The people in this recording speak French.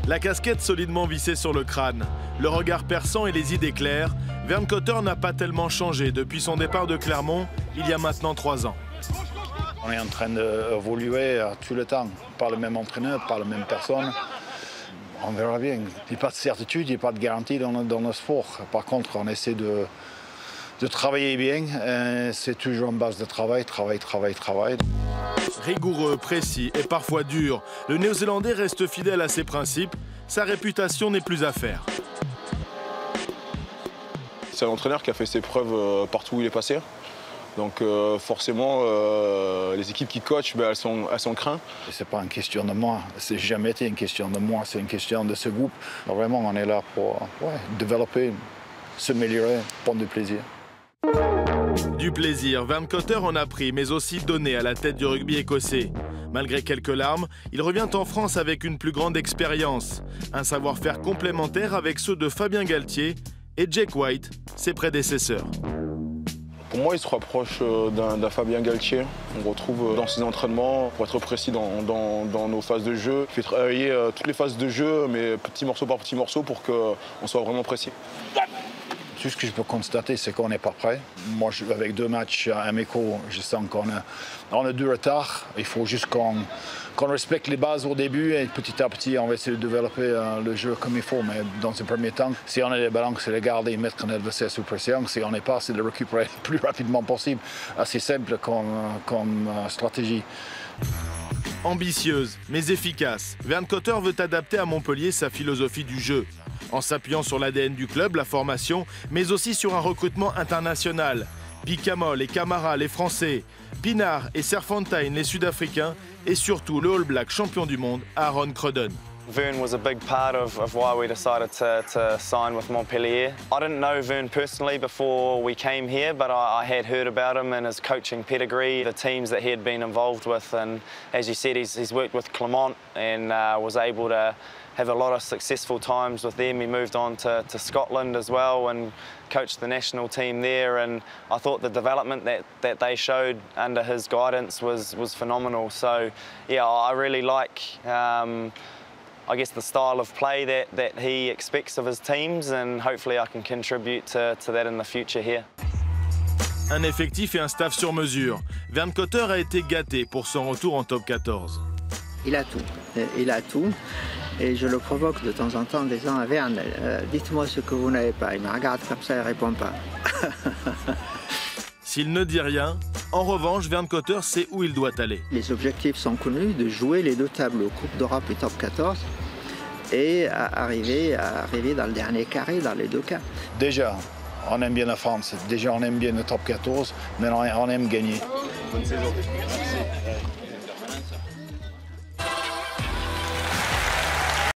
La casquette solidement vissée sur le crâne, le regard perçant et les idées claires, Vern Cotter n'a pas tellement changé depuis son départ de Clermont il y a maintenant 3 ans. On est en train d'évoluer tout le temps, par le même entraîneur, par la même personne. On verra bien. Il n'y a pas de certitude, il n'y a pas de garantie dans le sport. Par contre, on essaie de travailler bien. C'est toujours une base de travail. Rigoureux, précis et parfois dur, le Néo-Zélandais reste fidèle à ses principes. Sa réputation n'est plus à faire. C'est un entraîneur qui a fait ses preuves partout où il est passé. Donc forcément, les équipes qui coachent, elles sont craintes. Ce n'est pas une question de moi, c'est jamais été une question de moi, c'est une question de ce groupe. Donc vraiment, on est là pour développer, s'améliorer, prendre du plaisir. Du plaisir, Vern Cotter en a pris, mais aussi donné à la tête du rugby écossais. Malgré quelques larmes, il revient en France avec une plus grande expérience. Un savoir-faire complémentaire avec ceux de Fabien Galthié et Jake White, ses prédécesseurs. Pour moi, il se rapproche d'un Fabien Galthié. On retrouve dans ses entraînements, pour être précis dans nos phases de jeu. Il fait travailler toutes les phases de jeu, mais petit morceau par petit morceau pour qu'on soit vraiment précis. Tout ce que je peux constater, c'est qu'on n'est pas prêt. Moi, avec 2 matchs amicaux, je sens qu'on a du retard. Il faut juste qu'on respecte les bases au début et petit à petit, on va essayer de développer le jeu comme il faut. Mais dans un premier temps, si on a les ballons, c'est de garder et mettre un adversaire sous pression. Si on n'est pas, c'est de le récupérer le plus rapidement possible. Assez simple comme stratégie. Ambitieuse, mais efficace, Vern Cotter veut adapter à Montpellier sa philosophie du jeu. En s'appuyant sur l'ADN du club, la formation, mais aussi sur un recrutement international. Picamol et Camara, les Français, Pinard et Serfontein, les Sud-Africains, et surtout le All Black champion du monde, Aaron Cruden. Vern was a big part of why we decided to sign with Montpellier. I didn't know Vern personally before we came here, but I had heard about him and his coaching pedigree, the teams that he had been involved with, and as you said, he's worked with Clermont and was able to have a lot of successful times with them. He moved on to Scotland as well and coached the national team there, and I thought the development that they showed under his guidance was phenomenal. So yeah, I really like I guess the style of play that he expects of his teams, and hopefully I can contribute to that in the future here. Un effectif et un staff sur mesure. Vern Cotter a été gâté pour son retour en top 14. Il a tout. Et je le provoque de temps en temps en disant à Vern, dites-moi ce que vous n'avez pas. Il me regarde comme ça et ne répond pas. S'il ne dit rien, en revanche, Vern Cotter sait où il doit aller. Les objectifs sont connus, de jouer les 2 tableaux, Coupe d'Europe et Top 14, et arriver dans le dernier carré dans les 2 cas. Déjà, on aime bien la France, déjà on aime bien le Top 14, mais on aime gagner. Bonne saison. Merci.